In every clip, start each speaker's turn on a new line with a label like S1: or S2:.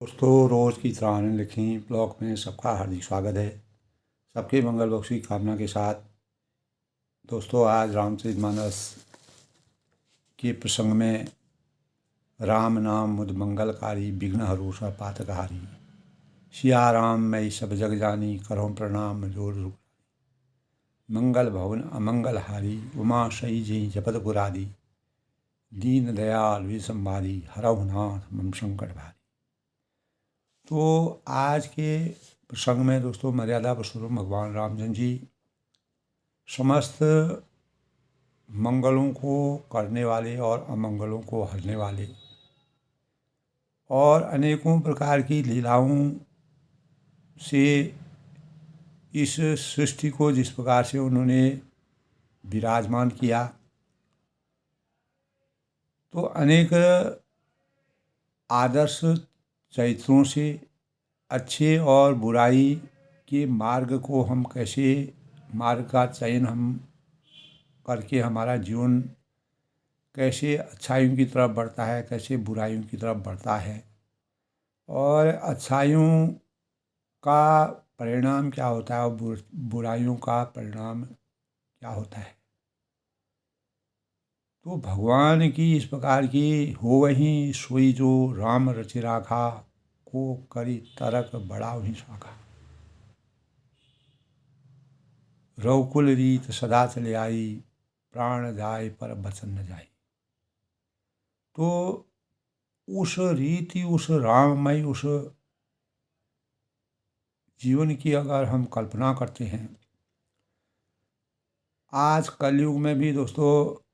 S1: दोस्तों, रोज़ की तरह लिखी ब्लॉग में सबका हार्दिक स्वागत है। सबके मंगल बख्श की कामना के साथ दोस्तों, आज रामचरितमानस के प्रसंग में राम नाम मुद मंगलकारी विघ्न हरो सब पातकहारी। सिया राम मैं सब जग जानी करो प्रणाम जोर रुख। मंगल भवन अमंगल हारी उमा सही जी जपत पुरारी। दीन दयाल विसंवारी हरहु नाथ मम संकट भारी। तो आज के प्रसंग में दोस्तों, मर्यादा पुरुषोत्तम भगवान रामचंद्र जी समस्त मंगलों को करने वाले और अमंगलों को हरने वाले और अनेकों प्रकार की लीलाओं से इस सृष्टि को जिस प्रकार से उन्होंने विराजमान किया, तो अनेक आदर्श चरित्रों से अच्छे और बुराई के मार्ग को हम कैसे, मार्ग का चयन हम करके हमारा जीवन कैसे अच्छाइयों की तरफ बढ़ता है, कैसे बुराइयों की तरफ बढ़ता है, और अच्छाइयों का परिणाम क्या होता है और बुराइयों का परिणाम क्या होता है। तो भगवान की इस प्रकार की हो वही सोई जो राम रचि राखा को करी तरक बड़ा वही शाखा। रघुकुल रीत सदा चले आई प्राण जाए पर बचन न जाए। तो उस रीति, उस राममय, उस जीवन की अगर हम कल्पना करते हैं, आज कलयुग में भी दोस्तों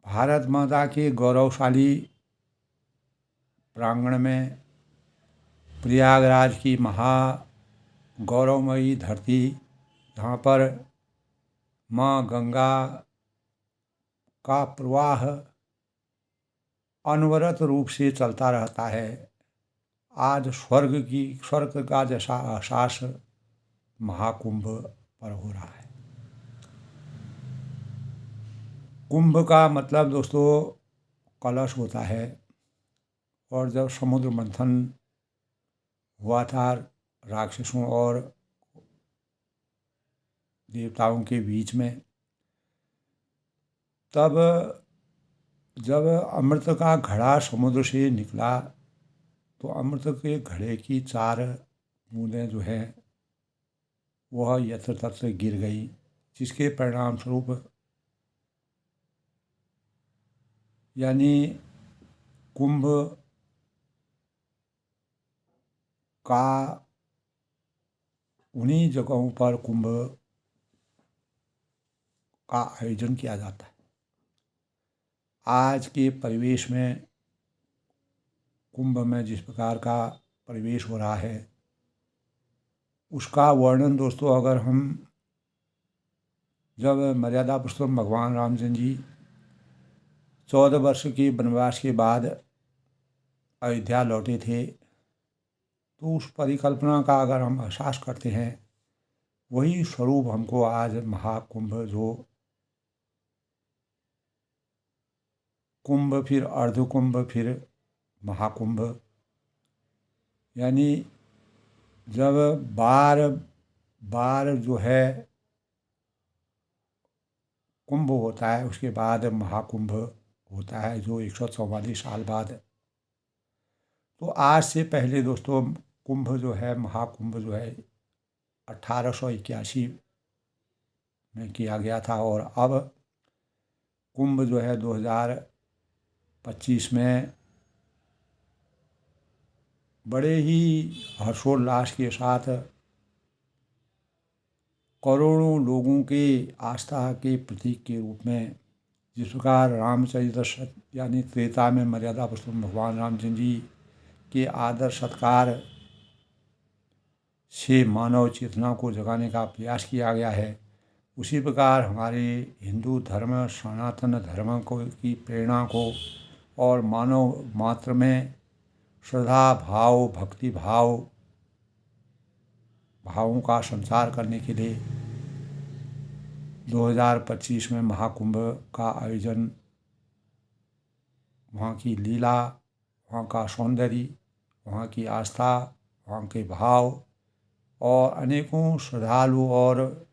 S1: भारत माता के गौरवशाली प्रांगण में प्रयागराज की महा गौरवमयी धरती, जहाँ पर माँ गंगा का प्रवाह अनवरत रूप से चलता रहता है, आज स्वर्ग का जैसा एहसास महाकुंभ पर हो रहा है। कुंभ का मतलब दोस्तों कलश होता है, और जब समुद्र मंथन हुआ था राक्षसों और देवताओं के बीच में, तब जब अमृत का घड़ा समुद्र से निकला, तो अमृत के घड़े की 4 बूंदें जो है वह यत्र तत्र गिर गई, जिसके परिणाम स्वरूप यानी कुंभ का उन्हीं जगहों पर कुंभ का आयोजन किया जाता है। आज के परिवेश में कुंभ में जिस प्रकार का परिवेश हो रहा है, उसका वर्णन दोस्तों अगर हम जब मर्यादा पुरुषोत्तम भगवान रामचंद्र जी 14 वर्ष के वनवास के बाद अयोध्या लौटे थे, तो उस परिकल्पना का अगर हम एहसास करते हैं, वही स्वरूप हमको आज महाकुंभ, जो कुंभ फिर अर्धकुंभ फिर महाकुंभ, यानी जब बार बार जो है कुंभ होता है, उसके बाद महाकुंभ होता है जो 144 साल बाद। तो आज से पहले दोस्तों कुंभ जो है, महाकुंभ जो है 1881 में किया गया था, और अब कुंभ जो है 2025 में बड़े ही हर्षोल्लास के साथ करोड़ों लोगों के आस्था के प्रतीक के रूप में, जिस प्रकार रामचरित यानी त्रेता में मर्यादा पुरुषोत्तम भगवान रामचंद्र जी के आदर सत्कार से मानव चेतना को जगाने का प्रयास किया गया है, उसी प्रकार हमारे हिंदू धर्म, सनातन धर्म को की प्रेरणा को और मानव मात्र में श्रद्धा भाव, भक्ति भावों का संचार करने के लिए 2025 में महाकुंभ का आयोजन वहाँ की लीला, वहाँ का सौंदर्य, वहाँ की आस्था, वहाँ के भाव और अनेकों श्रद्धालु और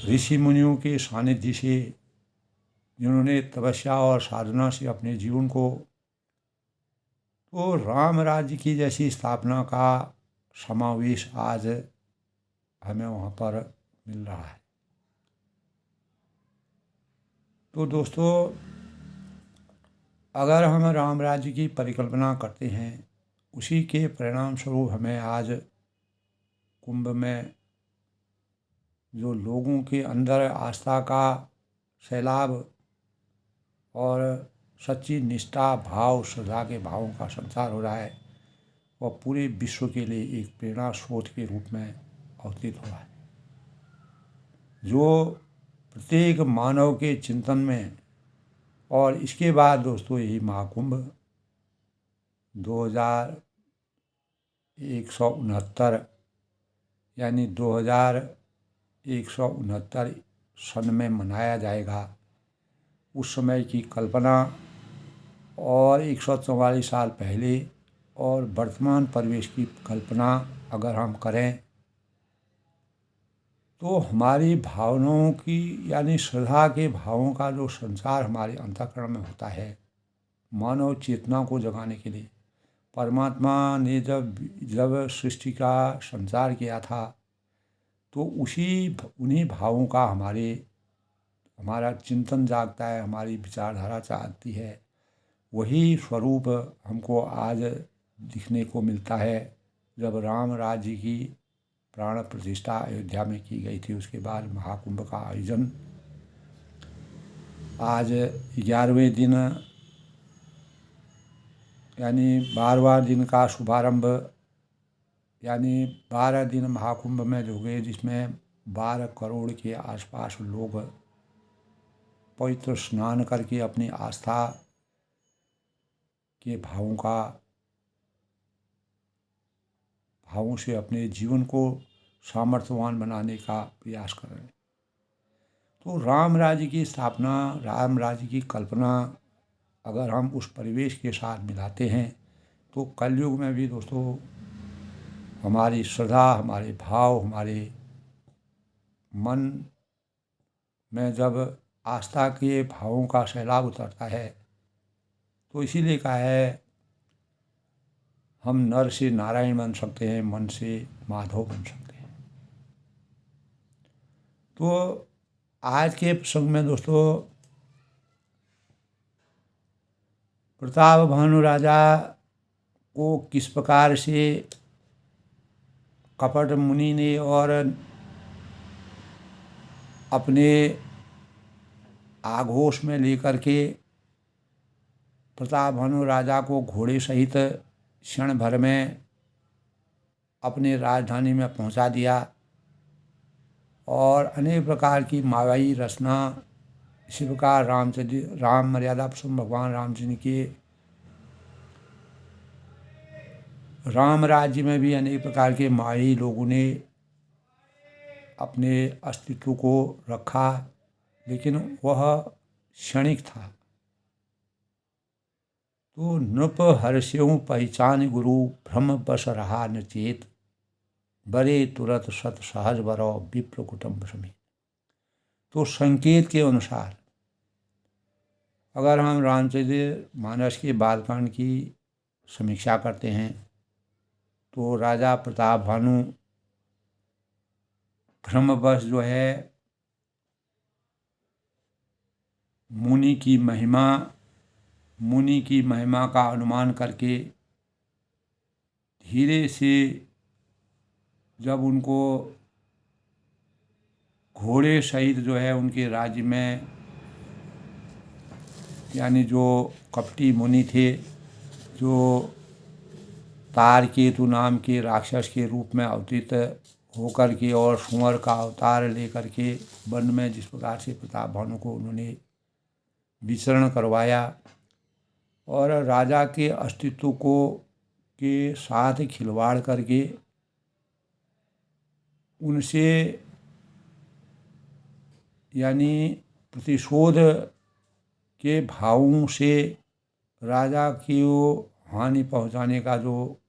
S1: ऋषि मुनियों के सानिध्य से, जिन्होंने तपस्या और साधना से अपने जीवन को, तो राम राज्य की जैसी स्थापना का समावेश आज हमें वहाँ पर मिल रहा है। तो दोस्तों, अगर हम राम राज्य की परिकल्पना करते हैं, उसी के परिणाम स्वरूप हमें आज कुंभ में जो लोगों के अंदर आस्था का सैलाब और सच्ची निष्ठा, भाव, श्रद्धा के भावों का संचार हो रहा है, वह पूरे विश्व के लिए एक प्रेरणा स्रोत के रूप में अवतरित हो रहा है, जो प्रत्येक मानव के चिंतन में। और इसके बाद दोस्तों, यही महाकुंभ 2169 यानी 2169 सन में मनाया जाएगा। उस समय की कल्पना और 144 साल पहले और वर्तमान परिवेश की कल्पना अगर हम करें, तो हमारी भावनाओं की यानी श्रद्धा के भावों का जो संचार हमारे अंतःकरण में होता है, मानव चेतना को जगाने के लिए परमात्मा ने जब सृष्टि का संचार किया था, तो उन्हीं भावों का हमारा चिंतन जागता है, हमारी विचारधारा जागती है। वही स्वरूप हमको आज दिखने को मिलता है जब राम राज्य की प्राण प्रतिष्ठा अयोध्या में की गई थी। उसके बाद महाकुंभ का आयोजन आज 11वें दिन यानी 12वां दिन का शुभारंभ, यानी 12 दिन महाकुंभ में जो गए, जिसमें 12 करोड़ के आसपास लोग पवित्र स्नान करके अपनी आस्था के भावों से अपने जीवन को सामर्थ्यवान बनाने का प्रयास कर रहे हैं। तो राम राज्य की स्थापना, राम राज्य की कल्पना अगर हम उस परिवेश के साथ मिलाते हैं, तो कलयुग में भी दोस्तों हमारी श्रद्धा, हमारे भाव, हमारे मन में जब आस्था के भावों का सैलाब उतरता है, तो इसीलिए कहा है, हम नर से नारायण बन सकते हैं, मन से माधव बन सकते हैं। तो आज के प्रसंग में दोस्तों, प्रताप भानु राजा को किस प्रकार से कपट मुनि ने और अपने आघोष में लेकर के प्रताप भानु राजा को घोड़े सहित क्षण भर में अपने राजधानी में पहुंचा दिया, और अनेक प्रकार की मायावी रचना इसी प्रकार राम मर्यादा पुरुषोत्तम भगवान रामचंद्र के राम राज्य में भी अनेक प्रकार के मायावी लोगों ने अपने अस्तित्व को रखा, लेकिन वह क्षणिक था। तो नृप हर्ष्यों पहचान गुरु, भ्रम बस रहा न चेत, बरे तुरत सत सहज बरो विप्र कुटुंब समेत। तो संकेत के अनुसार अगर हम रामचरित मानस के बालकांड की समीक्षा करते हैं, तो राजा प्रताप भानु भ्रमवश जो है मुनि की महिमा का अनुमान करके धीरे से जब उनको घोड़े सहित जो है उनके राज्य में, यानी जो कपटी मुनि थे, जो तारकेतु नाम के राक्षस के रूप में अवतरित होकर के और सुअर का अवतार लेकर के वन में जिस प्रकार से प्रताप भानु को उन्होंने विचरण करवाया और राजा के अस्तित्व को के साथ खिलवाड़ करके उनसे यानी प्रतिशोध के भावों से राजा की वो हानि पहुंचाने का जो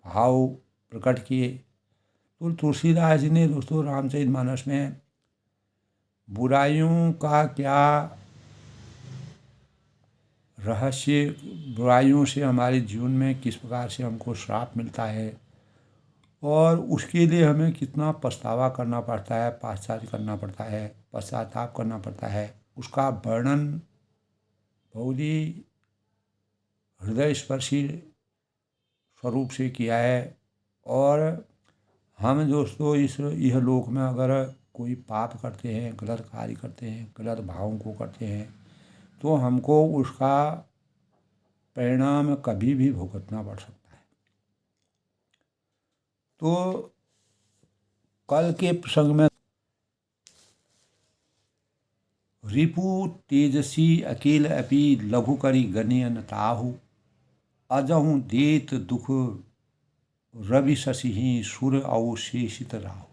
S1: भाव प्रकट किए। तो तुलसीदास जी ने दोस्तों रामचरितमानस में बुराइयों का क्या रहस्य, बुराइयों से हमारे जीवन में किस प्रकार से हमको श्राप मिलता है और उसके लिए हमें कितना पछतावा करना पड़ता है, पश्चाताप करना पड़ता है, उसका वर्णन बहुत ही हृदय स्पर्शी स्वरूप से किया है। और हम दोस्तों इस यह लोक में अगर कोई पाप करते हैं, गलत कार्य करते हैं, गलत भावों को करते हैं, तो हमको उसका परिणाम कभी भी भुगतना पड़ सकता है। तो कल के प्रसंग में रिपु तेजसी अकेल अपि लघु करी गणियन ताहु, अजहु देत दुख रवि शशि सूर्य अवशेषित राहु।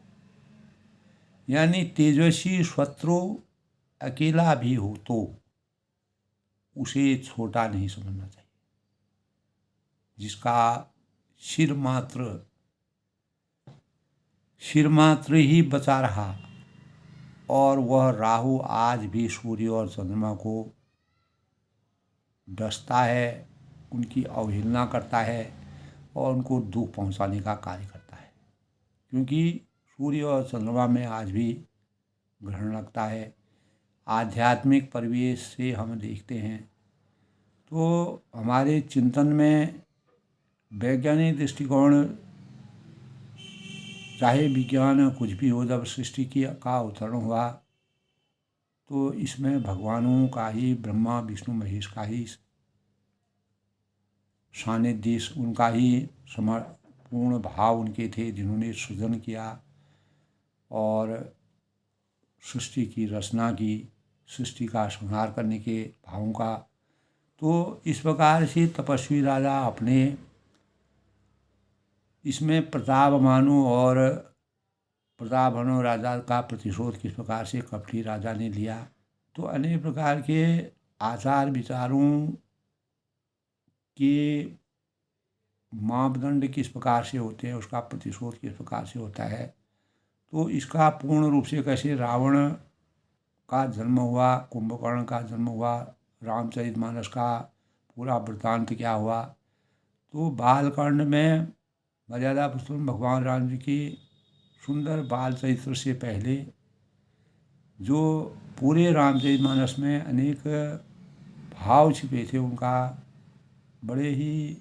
S1: यानी तेजस्वी शत्रु अकेला भी हो तो उसे छोटा नहीं समझना चाहिए। जिसका सिर मात्र ही बचा रहा और वह राहु आज भी सूर्य और चंद्रमा को डसता है, उनकी अवहेलना करता है और उनको दुख पहुंचाने का कार्य करता है। क्योंकि सूर्य और चंद्रमा में आज भी ग्रहण लगता है। आध्यात्मिक परिवेश से हम देखते हैं तो हमारे चिंतन में वैज्ञानिक दृष्टिकोण, चाहे विज्ञान कुछ भी हो, जब सृष्टि का अवतरण हुआ तो इसमें भगवानों का ही, ब्रह्मा विष्णु महेश का ही सानिध्य, उनका ही समर्पण भाव उनके थे, जिन्होंने सृजन किया और सृष्टि की रचना की, सृष्टि का संहार करने के भावों का। तो इस प्रकार से तपस्वी राजा अपने इसमें प्रतापमानु और प्रतापवान राजा का प्रतिशोध किस प्रकार से कपटी राजा ने लिया। तो अनेक प्रकार के आचार विचारों के मापदंड किस प्रकार से होते हैं, उसका प्रतिशोध किस प्रकार से होता है। तो इसका पूर्ण रूप से कैसे रावण का जन्म हुआ, कुंभकर्ण का जन्म हुआ, रामचरितमानस का पूरा वृत्तांत क्या हुआ। तो बालकांड में मर्यादा पुरुषोत्तम भगवान राम जी की सुंदर बाल चरित्र से पहले जो पूरे रामचरितमानस में अनेक भाव छिपे थे, उनका बड़े ही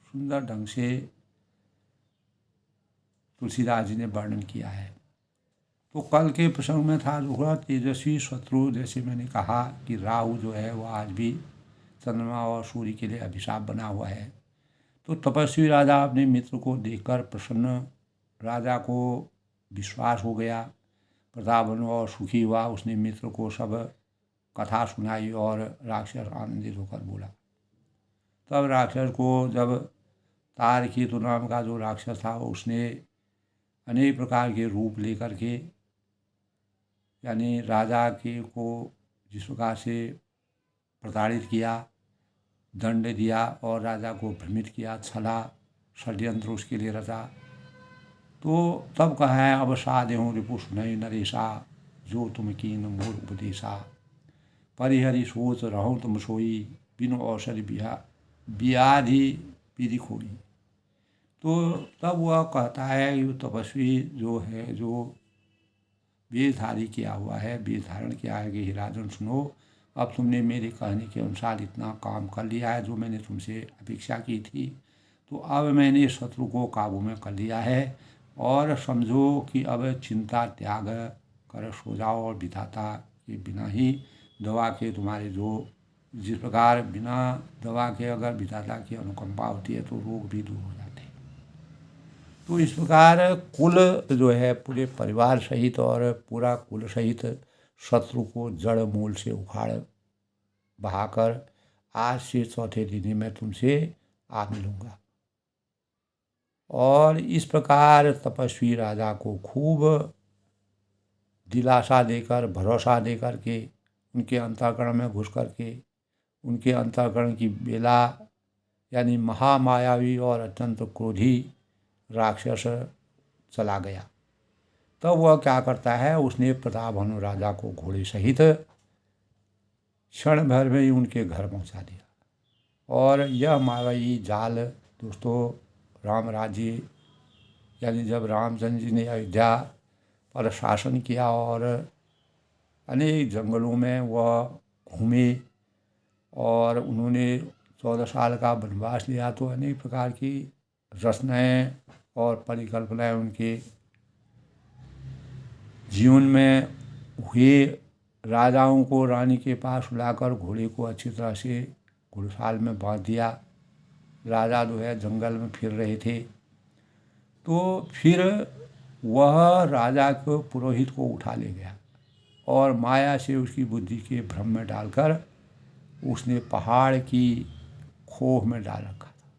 S1: सुंदर ढंग से तुलसीदास जी ने वर्णन किया है। तो कल के प्रसंग में था दूसरा तेजस्वी शत्रु, जैसे मैंने कहा कि राहु जो है वो आज भी चंद्रमा और सूर्य के लिए अभिशाप बना हुआ है। तो तपस्वी राजा अपने मित्र को देखकर प्रसन्न, राजा को विश्वास हो गया, प्रतापवान और सुखी हुआ। उसने मित्र को सब कथा सुनाई और राक्षस आनंदित होकर बोला। तब राक्षस को, जब तारकेतु नाम का जो राक्षस था, उसने अनेक प्रकार के रूप लेकर के, यानी राजा के को जिस प्रकार से प्रताड़ित किया, दंड दिया और राजा को भ्रमित किया, छला षड्यंत्र उसके लिए रचा। तो तब कहा है, अब साधेहूँ रिपु सुनई नरेशा, जो तुम कीन मोर उपदेशा, परिहरि सोच रहूँ तुम सोई, बिनु अवसर बियाधि विधि खोई। तो तब वह कहता है कि तपस्वी जो है, जो वेशधारी किया हुआ है, वेश धारण किया है कि हे राजन सुनो, अब तुमने मेरे कहने के अनुसार इतना काम कर लिया है जो मैंने तुमसे अपेक्षा की थी। तो अब मैंने शत्रु को काबू में कर लिया है और समझो कि अब चिंता त्याग कर सो जाओ और विधाता के बिना ही दवा के तुम्हारे जो, जिस प्रकार बिना दवा के अगर विधाता की अनुकंपा होती है तो रोग भी दूर हो जाते हैं। तो इस प्रकार कुल जो है, पूरे परिवार सहित और पूरा कुल सहित शत्रु को जड़ मूल से उखाड़ बहाकर आज से चौथे दिन मैं तुमसे आ मिलूँगा। और इस प्रकार तपस्वी राजा को खूब दिलासा देकर, भरोसा दे करके, उनके अंतःकरण में घुस करके उनके अंतःकरण की बेला यानी महामायावी और अत्यंत क्रोधी राक्षस चला गया। तब वह क्या करता है, उसने प्रतापभानु राजा को घोड़े सहित क्षण भर में ही उनके घर पहुंचा दिया। और यह मायावी जाल दोस्तों राम राज्य यानी जब रामचंद्र जी ने अयोध्या पर शासन किया और अनेक जंगलों में वह घूमे और उन्होंने 14 साल का वनवास लिया, तो अनेक प्रकार की रचनाएं और परिकल्पनाएं उनके जीवन में हुए। राजाओं को रानी के पास बुलाकर घोड़े को अच्छी तरह से घुड़साल में बांध दिया। राजा जो है जंगल में फिर रहे थे, तो फिर वह राजा को पुरोहित को उठा ले गया और माया से उसकी बुद्धि के भ्रम में डालकर उसने पहाड़ की खोह में डाल रखा था।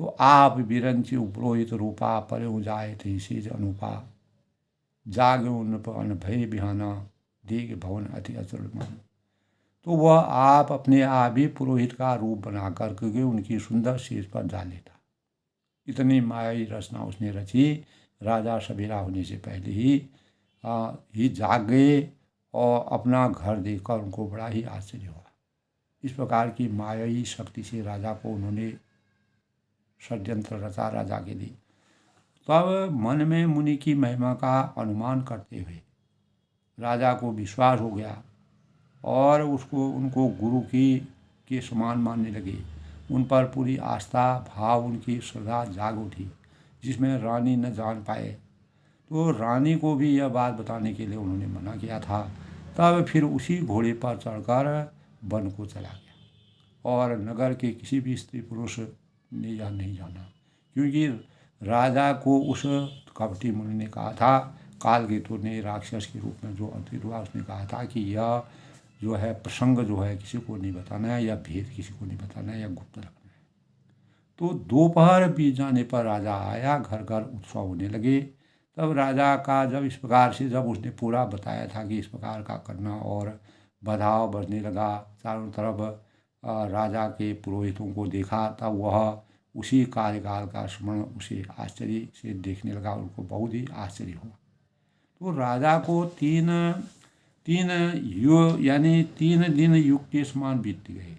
S1: तो आप बिरंची पुरोहित रूपा पर जाए थे सेज अनुपा, जाग उन भय बिहाना देख भवन अति अचल मान। तो वह आप अपने आप ही पुरोहित का रूप बना कर के उनकी सुंदर सेज पर जा लेता। इतनी मायावी रचना उसने रची, राजा सवेरा होने से पहले ही जाग गए और अपना घर देखकर उनको बड़ा ही आश्चर्य हुआ। इस प्रकार की मायावी शक्ति से राजा को उन्होंने षड्यंत्र रचा राजा के लिए। तब मन में मुनि की महिमा का अनुमान करते हुए राजा को विश्वास हो गया और उनको गुरु के समान मानने लगे। उन पर पूरी आस्था भाव, उनकी श्रद्धा जाग उठी, जिसमें रानी न जान पाए। तो रानी को भी यह बात बताने के लिए उन्होंने मना किया था। तब फिर उसी घोड़े पर चढ़कर वन को चला गया और नगर के किसी भी स्त्री पुरुष ने यह नहीं जाना, क्योंकि राजा को उस कपटी मुनि ने कहा था, कालकेतु ने राक्षस के रूप में जो अवतरित हुआ, उसने कहा था कि यह जो है प्रसंग जो है किसी को नहीं बताना है, या भेद किसी को नहीं बताना है, या गुप्त रखना है। तो दोपहर बीत जाने पर राजा आया, घर घर उत्सव होने लगे। तब राजा का जब इस प्रकार से जब उसने पूरा बताया था कि इस प्रकार का करना और बधाव बढ़ने लगा, चारों तरफ राजा के पुरोहितों को देखा, तब वह उसी कार्यकाल का स्मरण उसे आश्चर्य से देखने लगा। उनको बहुत ही आश्चर्य हुआ। तो राजा को तीन दिन युग के समान बीत गए।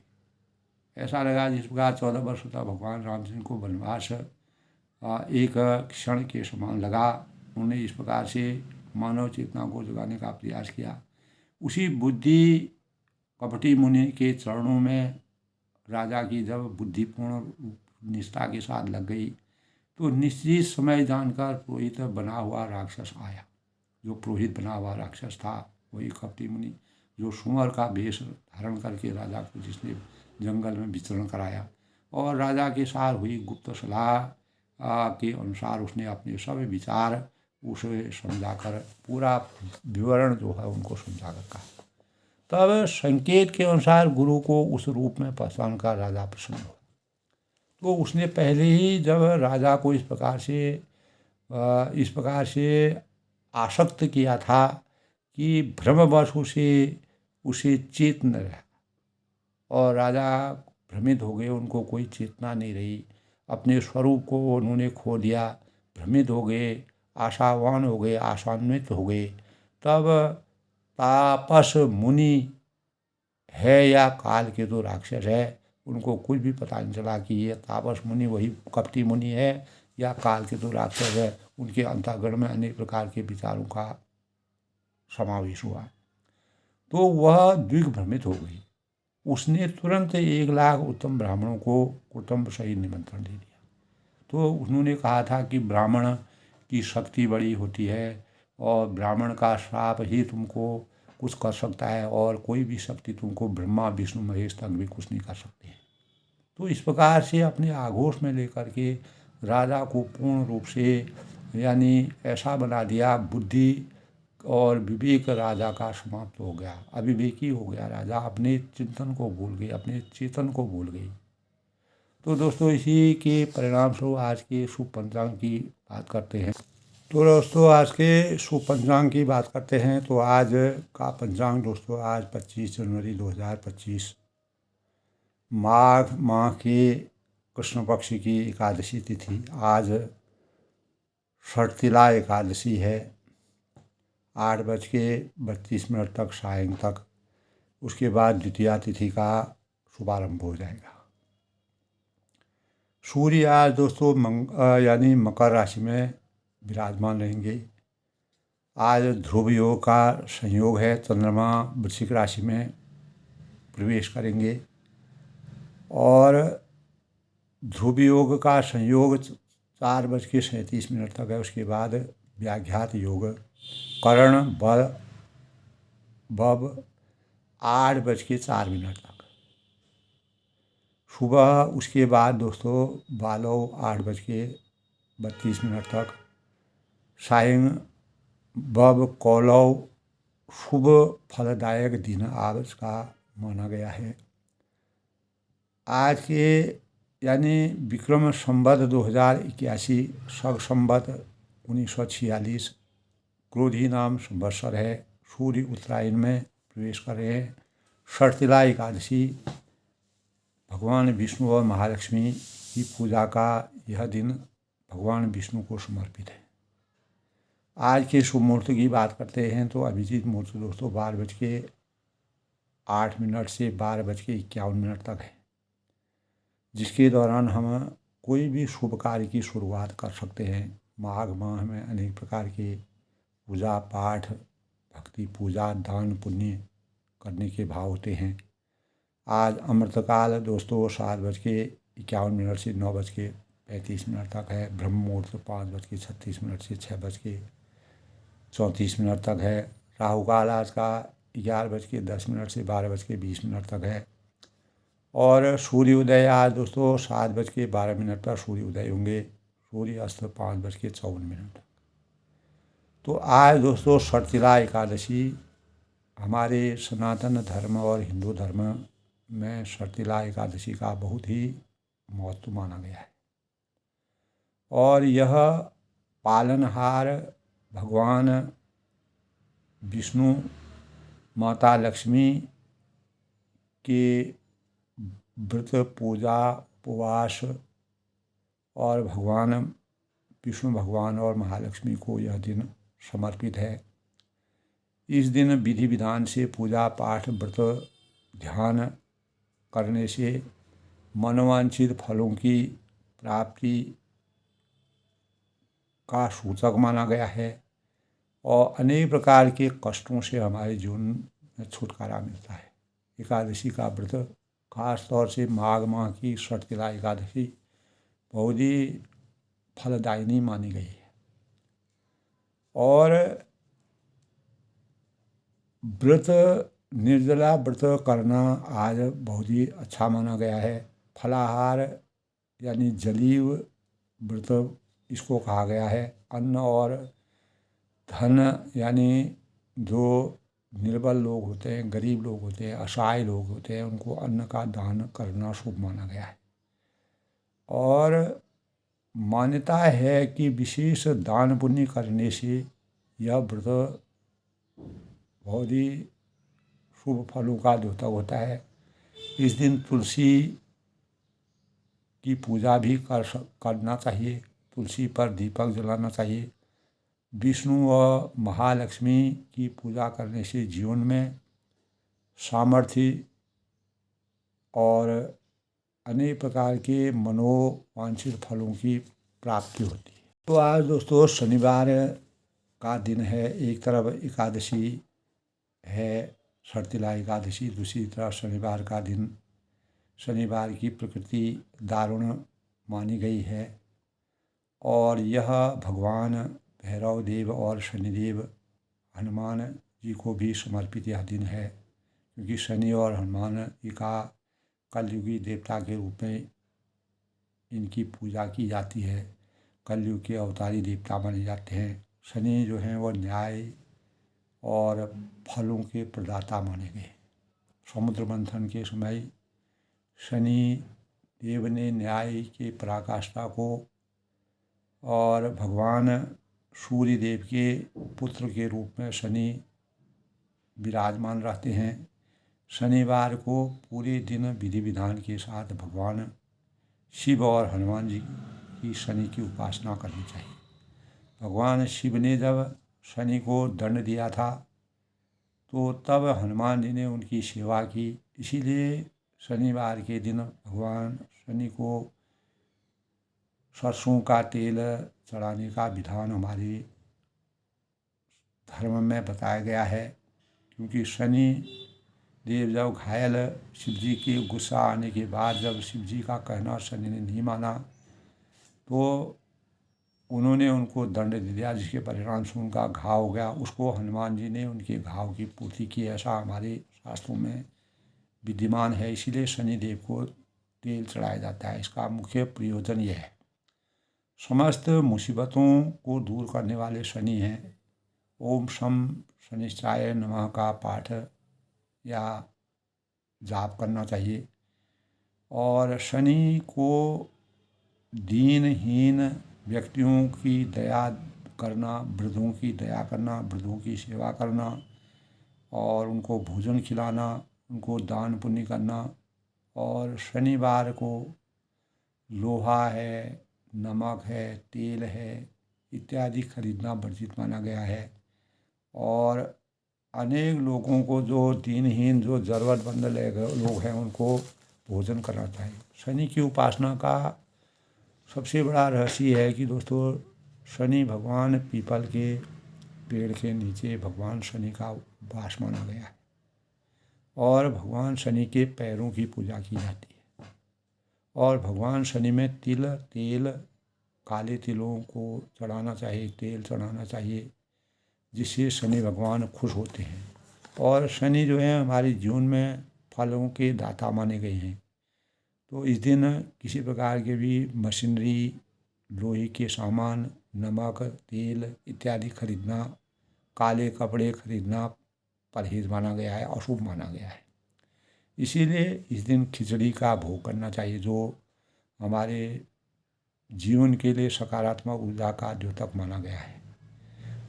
S1: ऐसा लगा जिस प्रकार 14 वर्ष तक भगवान रामचंद्र को वनवास एक क्षण के समान लगा। उन्होंने इस प्रकार से मानव चेतना को जगाने का प्रयास किया। उसी बुद्धि कपटी मुनि के चरणों में राजा की जब बुद्धिपूर्ण निष्ठा के साथ लग गई, तो निश्चित समय जानकर पुरोहित बना हुआ राक्षस आया। जो पुरोहित बना हुआ राक्षस था वही कपटी मुनि, जो सुअर का वेश धारण करके राजा को जिसने जंगल में विचरण कराया, और राजा के साथ हुई गुप्त सलाह के अनुसार उसने अपने सब विचार उसे समझाकर पूरा विवरण जो है उनको समझाकर कहा। तब संकेत के अनुसार गुरु को उस रूप में पहचान कर राजा प्रसन्न हुआ। तो उसने पहले ही जब राजा को इस प्रकार से आसक्त किया था कि भ्रमवश उसे चेत न रहा, और राजा भ्रमित हो गए, उनको कोई चेतना नहीं रही, अपने स्वरूप को उन्होंने खो दिया, भ्रमित हो गए, आशावान हो गए, आशान्वित हो गए। तब तापस मुनि है या कालकेतु राक्षस है, उनको कुछ भी पता नहीं चला कि ये तापस मुनि वही कपटी मुनि है या कालकेतु राक्षस है। उनके अंतःकरण में अनेक प्रकार के विचारों का समावेश हुआ, तो वह दिग्भ्रमित हो गई। उसने तुरंत 1 लाख उत्तम ब्राह्मणों को कुटुंब सहित निमंत्रण दे दिया। तो उन्होंने कहा था कि ब्राह्मण की शक्ति बड़ी होती है और ब्राह्मण का श्राप ही तुमको कुछ कर सकता है, और कोई भी शक्ति तुमको ब्रह्मा विष्णु महेश तक भी कुछ नहीं कर सकते हैं। तो इस प्रकार से अपने आघोष में लेकर के राजा को पूर्ण रूप से यानी ऐसा बना दिया, बुद्धि और विवेक राजा का समाप्त हो गया, अविवेकी हो गया राजा, अपने चिंतन को भूल गई, अपने चेतन को भूल गई। तो दोस्तों इसी के परिणाम स्वरूप आज के शुभ पंचांग की बात करते हैं। तो दोस्तों आज के शुभ पंचांग की बात करते हैं। तो आज का पंचांग दोस्तों आज 25 जनवरी 2025 माघ माह की कृष्ण पक्ष की एकादशी तिथि। आज षटतिला एकादशी है। 8:32 तक सायं तक, उसके बाद द्वितीया तिथि का शुभारंभ हो जाएगा। सूर्य आज दोस्तों यानी मकर राशि में विराजमान रहेंगे। आज ध्रुव योग का संयोग है। चंद्रमा वृश्चिक राशि में प्रवेश करेंगे और ध्रुव योग का संयोग 4:37 तक है। उसके बाद व्याघात योग करण बब 8:04 तक सुबह। उसके बाद दोस्तों बालव 8:32 तक सायं बब कौलव शुभ फलदायक दिन आज का माना गया है। आज के यानी विक्रम संवत 2081 शक संवत 1946 क्रोधी नाम संवत्सर है। सूर्य उत्तरायण में प्रवेश कर रहे हैं। षटतिला एकादशी भगवान विष्णु और महालक्ष्मी की पूजा का यह दिन भगवान विष्णु को समर्पित है। आज के शुभ मुहूर्त की बात करते हैं तो अभिजीत मुहूर्त दोस्तों 12:08 से 12:51 तक है, जिसके दौरान हम कोई भी शुभ कार्य की शुरुआत कर सकते हैं। माघ माह में अनेक प्रकार के पूजा पाठ, भक्ति पूजा, दान पुण्य करने के भाव होते हैं। आज अमृतकाल दोस्तों 7:51 से 9:35 तक है। ब्रह्म मुहूर्त 5:36 से 6:34 तक है। राहु काल आज का 11:10 से 12:20 तक है। और सूर्योदय आज दोस्तों 7:12 पर सूर्य उदय होंगे। सूर्य अस्त 5:54 तक। तो आज दोस्तों षटतिला एकादशी हमारे सनातन धर्म और हिंदू धर्म में षटतिला एकादशी का बहुत ही महत्व माना गया है। और यह पालनहार भगवान विष्णु, माता लक्ष्मी के व्रत पूजा उपवास और भगवान विष्णु भगवान और महालक्ष्मी को यह दिन समर्पित है। इस दिन विधि विधान से पूजा पाठ व्रत ध्यान करने से मनोवांछित फलों की प्राप्ति का सूचक माना गया है और अनेक प्रकार के कष्टों से हमारे जीवन में छुटकारा मिलता है। एकादशी का व्रत खास तौर से माघ माह की षटतिला एकादशी बहुत ही फलदायिनी मानी गई है। और व्रत निर्जला व्रत करना आज बहुत ही अच्छा माना गया है। फलाहार यानी जलीय व्रत इसको कहा गया है। अन्न और धन यानी जो निर्बल लोग होते हैं, गरीब लोग होते हैं, असहाय लोग होते हैं, उनको अन्न का दान करना शुभ माना गया है। और मान्यता है कि विशेष दान पुण्य करने से यह व्रत बहुत ही शुभ फलों का द्योतक होता है। इस दिन तुलसी की पूजा भी करना चाहिए। तुलसी पर दीपक जलाना चाहिए। विष्णु व महालक्ष्मी की पूजा करने से जीवन में सामर्थ्य और अनेक प्रकार के मनोवांछित फलों की प्राप्ति होती है। तो आज दोस्तों शनिवार का दिन है। एक तरफ एकादशी है षटतिला एकादशी, दूसरी तरफ शनिवार का दिन। शनिवार की प्रकृति दारुण मानी गई है और यह भगवान भैरव देव और शनिदेव हनुमान जी को भी समर्पित यह दिन है, क्योंकि शनि और हनुमान जी का कलयुगी देवता के रूप में इनकी पूजा की जाती है। कलयुग के अवतारी देवता माने जाते हैं। शनि जो हैं वो न्याय और फलों के प्रदाता माने गए। समुद्र मंथन के समय शनि देव ने न्याय की पराकाष्ठा को और भगवान सूर्य देव के पुत्र के रूप में शनि विराजमान रहते हैं। शनिवार को पूरे दिन विधि विधान के साथ भगवान शिव और हनुमान जी की शनि की उपासना करनी चाहिए। भगवान शिव ने जब शनि को दंड दिया था तो तब हनुमान जी ने उनकी सेवा की, इसीलिए शनिवार के दिन भगवान शनि को सरसों का तेल चढ़ाने का विधान हमारे धर्म में बताया गया है। क्योंकि शनि देव जब घायल शिव जी के गुस्सा आने के बाद जब शिव जी का कहना शनि ने नहीं माना तो उन्होंने उनको दंड दे दिया, जिसके परिणाम से उनका घाव हो गया। उसको हनुमान जी ने उनके घाव की पूर्ति की, ऐसा हमारे शास्त्रों में विद्यमान है। इसीलिए शनि देव को तेल चढ़ाया जाता है। इसका मुख्य प्रयोजन यह है। समस्त मुसीबतों को दूर करने वाले शनि हैं। ओम शम शनिश्चाय नमः का पाठ या जाप करना चाहिए। और शनि को दीनहीन व्यक्तियों की दया करना, वृद्धों की दया करना, वृद्धों की सेवा करना और उनको भोजन खिलाना, उनको दान पुण्य करना, और शनिवार को लोहा है, नमक है, तेल है इत्यादि खरीदना वर्जित माना गया है। और अनेक लोगों को जो दीनहीन, जो ज़रूरतमंद लोग हैं उनको भोजन करना चाहिए। शनि की उपासना का सबसे बड़ा रहस्य है कि दोस्तों शनि भगवान पीपल के पेड़ के नीचे भगवान शनि का वास माना गया है और भगवान शनि के पैरों की पूजा की जाती है। और भगवान शनि में तिल, तेल, काले तिलों को चढ़ाना चाहिए, तेल चढ़ाना चाहिए, जिससे शनि भगवान खुश होते हैं। और शनि जो है हमारे जीवन में फलों के दाता माने गए हैं। तो इस दिन किसी प्रकार के भी मशीनरी, लोहे के सामान, नमक, तेल इत्यादि खरीदना, काले कपड़े खरीदना परहेज माना गया है, अशुभ माना गया है। इसीलिए इस दिन खिचड़ी का भोग करना चाहिए, जो हमारे जीवन के लिए सकारात्मक ऊर्जा का द्योतक माना गया है।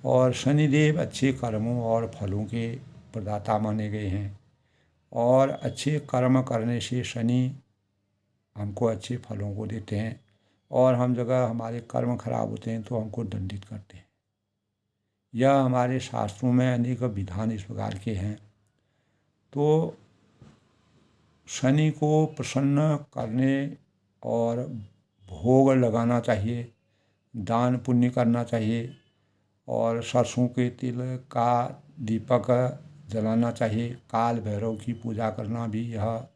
S1: और शनिदेव अच्छे कर्मों और फलों के प्रदाता माने गए हैं। और अच्छे कर्म करने से शनि हमको अच्छे फलों को देते हैं और हम जगह हमारे कर्म खराब होते हैं तो हमको दंडित करते हैं। यह हमारे शास्त्रों में अनेक विधान इस प्रकार के हैं। तो शनि को प्रसन्न करने और भोग लगाना चाहिए, दान पुण्य करना चाहिए और सरसों के तिल का दीपक जलाना चाहिए। काल भैरव की पूजा करना भी यह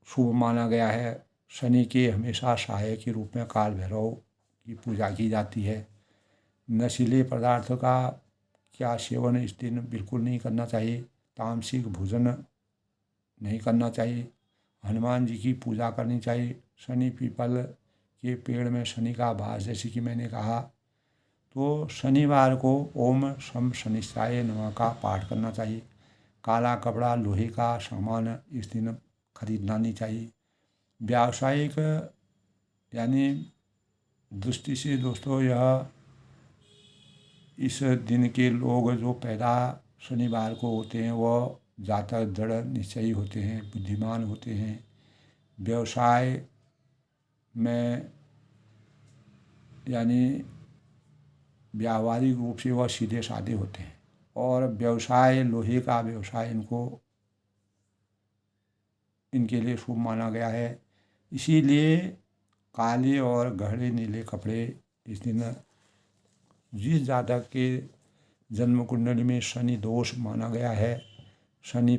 S1: शुभ माना गया है। शनि के हमेशा सहायक के रूप में काल भैरव की पूजा की जाती है। नशीले पदार्थ का क्या सेवन इस दिन बिल्कुल नहीं करना चाहिए। तामसिक भोजन नहीं करना चाहिए। हनुमान जी की पूजा करनी चाहिए। शनि पीपल के पेड़ में शनि का वास, जैसे कि मैंने कहा। तो शनिवार को ओम शम शनिश्चाय नमः का पाठ करना चाहिए। काला कपड़ा, लोहे का सामान इस दिन खरीदना नहीं चाहिए। व्यावसायिक यानी दृष्टि से दोस्तों यह इस दिन के लोग जो पैदा शनिवार को होते हैं वह ज़्यादा दृढ़ निश्चयी होते हैं, बुद्धिमान होते हैं। व्यवसाय में यानी व्यावहारिक रूप से वह सीधे साधे होते हैं। और व्यवसाय, लोहे का व्यवसाय इनके लिए शुभ माना गया है। इसीलिए काले और गहरे नीले कपड़े इस दिन, जिस जातक के जन्म कुंडली में शनि दोष माना गया है, शनि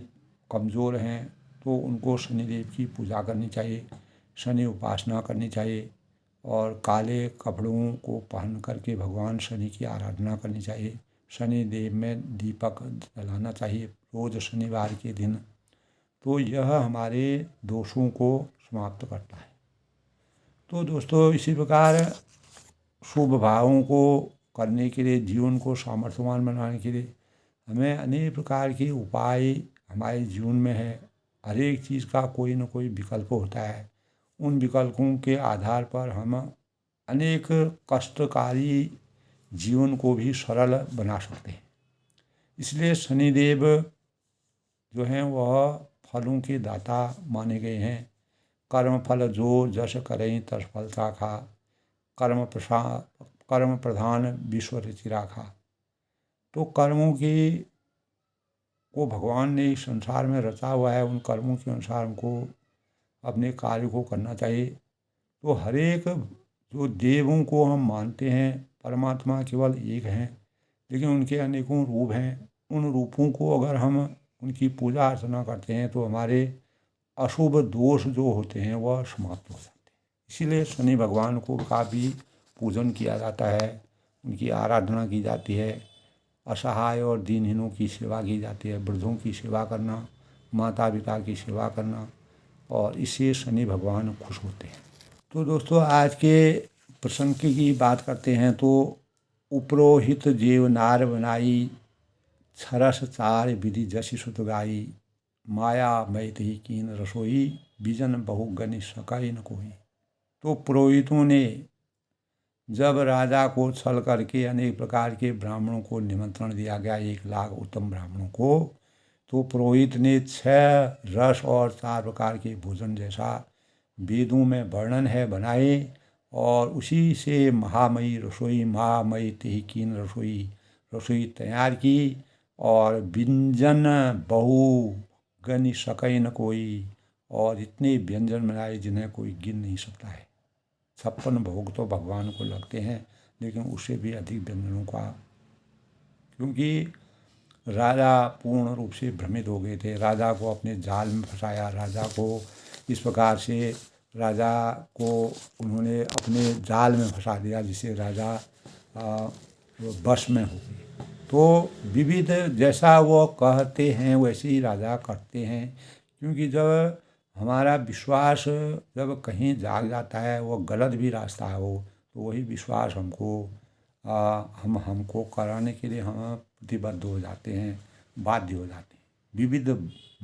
S1: कमज़ोर हैं, तो उनको शनिदेव की पूजा करनी चाहिए, शनि उपासना करनी चाहिए और काले कपड़ों को पहन करके भगवान शनि की आराधना करनी चाहिए। शनि देव में दीपक जलाना चाहिए रोज़ शनिवार के दिन। तो यह हमारे दोषों को समाप्त करता है। तो दोस्तों इसी प्रकार शुभ भावों को करने के लिए, जीवन को सामर्थ्यवान बनाने के लिए हमें अनेक प्रकार के उपाय हमारे जीवन में है। हर एक चीज़ का कोई न कोई विकल्प होता है। उन विकल्पों के आधार पर हम अनेक कष्टकारी जीवन को भी सरल बना सकते हैं। इसलिए शनिदेव जो हैं वह फलों के दाता माने गए हैं। कर्म फल जो जस करें तस फलता खा, कर्म प्रधान विश्व रचि राखा। तो कर्मों को भगवान ने इस संसार में रचा हुआ है, उन कर्मों के अनुसार हमको अपने कार्य को करना चाहिए। तो हर एक जो देवों को हम मानते हैं, परमात्मा केवल एक हैं, लेकिन उनके अनेकों रूप हैं। उन रूपों को अगर हम उनकी पूजा अर्चना करते हैं तो हमारे अशुभ दोष जो होते हैं वह समाप्त हो जाते हैं। इसीलिए शनि भगवान का भी पूजन किया जाता है, उनकी आराधना की जाती है। असहाय और दीनहीनों की सेवा की जाती है, वृद्धों की सेवा करना, माता पिता की सेवा करना, और इससे शनि भगवान खुश होते हैं। तो दोस्तों, आज के प्रसंग की बात करते हैं तो उपरोहित जेव नार बनाई, छरस चार विधि जसि सुत गाई, माया मैत ही कीन रसोई, बिजन बहु गनि सकै न कोई। तो पुरोहितों ने जब राजा को छल करके अनेक प्रकार के ब्राह्मणों को निमंत्रण दिया गया, 1 लाख उत्तम ब्राह्मणों को, तो पुरोहित ने 6 रस और 4 प्रकार के भोजन जैसा वेदों में वर्णन है बनाए, और उसी से महामयी रसोई, महामयी तेहि कीन रसोई तैयार की, और व्यंजन बहु गनि सकै न कोई, और इतने व्यंजन बनाए जिन्हें कोई गिन नहीं सकता है। 56 भोग तो भगवान को लगते हैं, लेकिन उससे भी अधिक व्यंजनों का, क्योंकि राजा पूर्ण रूप से भ्रमित हो गए थे। राजा को अपने जाल में फंसाया, राजा को इस प्रकार से राजा को उन्होंने अपने जाल में फंसा दिया, जिससे राजा बस में हो गए। तो विविध जैसा वो कहते हैं वैसे ही राजा करते हैं, क्योंकि जब हमारा विश्वास जब कहीं जाग जाता है, वो गलत भी रास्ता हो, तो वही विश्वास हमको कराने के लिए हम प्रतिबद्ध हो जाते हैं, बाध्य हो जाते हैं। विविध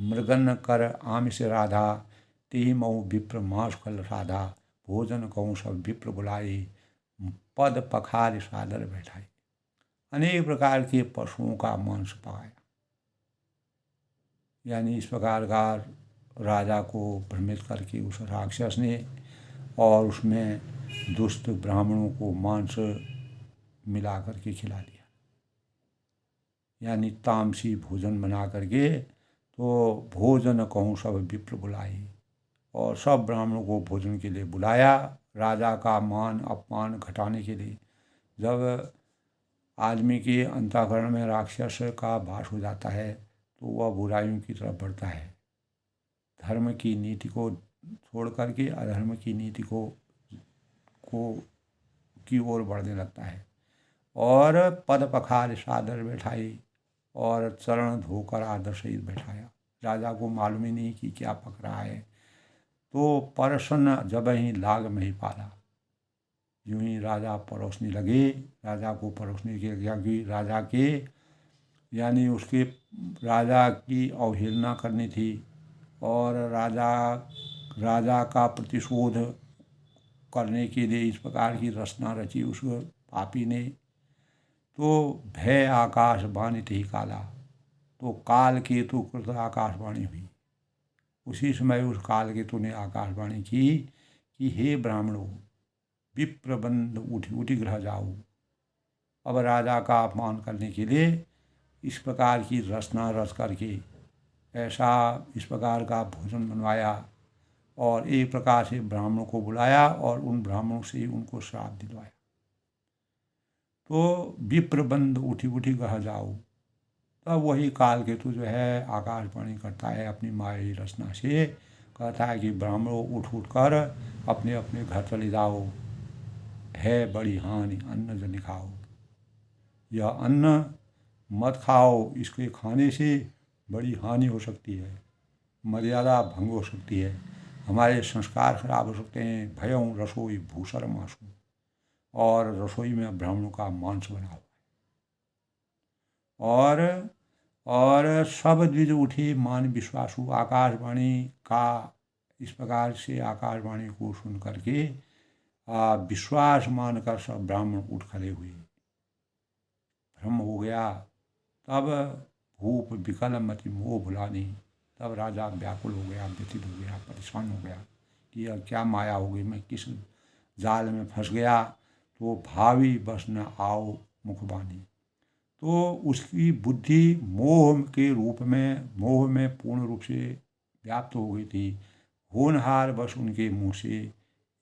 S1: मृगन कर आमिष राधा, तेहि मऊ विप्र मांस फल साधा, भोजन कहूँ सब विप्र बुलाई, पद पखार सादर बैठाई। अनेक प्रकार के पशुओं का मांस पकाया, यानी इस प्रकार का राजा को भ्रमित करके उस राक्षस ने, और उसमें दुष्ट ब्राह्मणों को मांस मिला करके खिला दिया, यानी तामसी भोजन बना करके। तो भोजन कहूँ सब विप्र बुलाई, और सब ब्राह्मणों को भोजन के लिए बुलाया, राजा का मान अपमान घटाने के लिए। जब आदमी के अंतःकरण में राक्षस का वास हो जाता है तो वह बुराइयों की तरफ बढ़ता है, धर्म की नीति को छोड़ करके अधर्म की नीति की ओर बढ़ने लगता है। और पद पखार सादर बैठाई, और चरण धोकर आदर सहित बैठाया। राजा को मालूम ही नहीं कि क्या पक रहा है। तो परसन जब ही लाग में ही पाला, यूं ही राजा परोसने लगे, राजा को परोसने के लिए, क्योंकि राजा के यानी उसके राजा की अवहेलना करनी थी, और राजा का प्रतिशोध करने के लिए इस प्रकार की रचना रची उस पापी ने। तो भय आकाशवाणी ही काला, तो काल केतु कृत आकाशवाणी हुई। उसी समय उस काल केतु ने आकाशवाणी की कि हे ब्राह्मणों, विप्रबंध उठी ग्रह जाओ। अब राजा का अपमान करने के लिए इस प्रकार की रचना रच करके ऐसा इस प्रकार का भोजन बनवाया, और एक प्रकार से ब्राह्मणों को बुलाया, और उन ब्राह्मणों से उनको श्राप दिलवाया। तो विप्रबंध उठी ग्रह जाओ। तब वही काल केतु जो है आकाशवाणी करता है अपनी मायावी रचना से, कहता है कि ब्राह्मणों उठ कर अपने अपने घर चले जाओ, है बड़ी हानि अन्न जनि खाओ। यह अन्न मत खाओ, इसके खाने से बड़ी हानि हो सकती है, मर्यादा भंग हो सकती है, हमारे संस्कार खराब हो सकते हैं। भयं रसोई भूसर मासु, और रसोई में ब्राह्मणों का मांस बना हुआ है। और सब द्विज उठी मान विश्वासु, आकाशवाणी का इस प्रकार से आकाशवाणी को सुन करके विश्वास मानकर सब ब्राह्मण उठ खड़े हुए। भ्रम हो गया। तब भूप विकल मति मोह भुलानी। तब राजा व्याकुल हो गया, व्यथित हो गया, परेशान हो गया कि यह क्या माया हो गई, मैं किस जाल में फंस गया। तो भावी बस न आओ मुखबानी। तो उसकी बुद्धि मोह के रूप में, मोह में पूर्ण रूप से व्याप्त हो गई थी। होनहार बस उनके मुंह से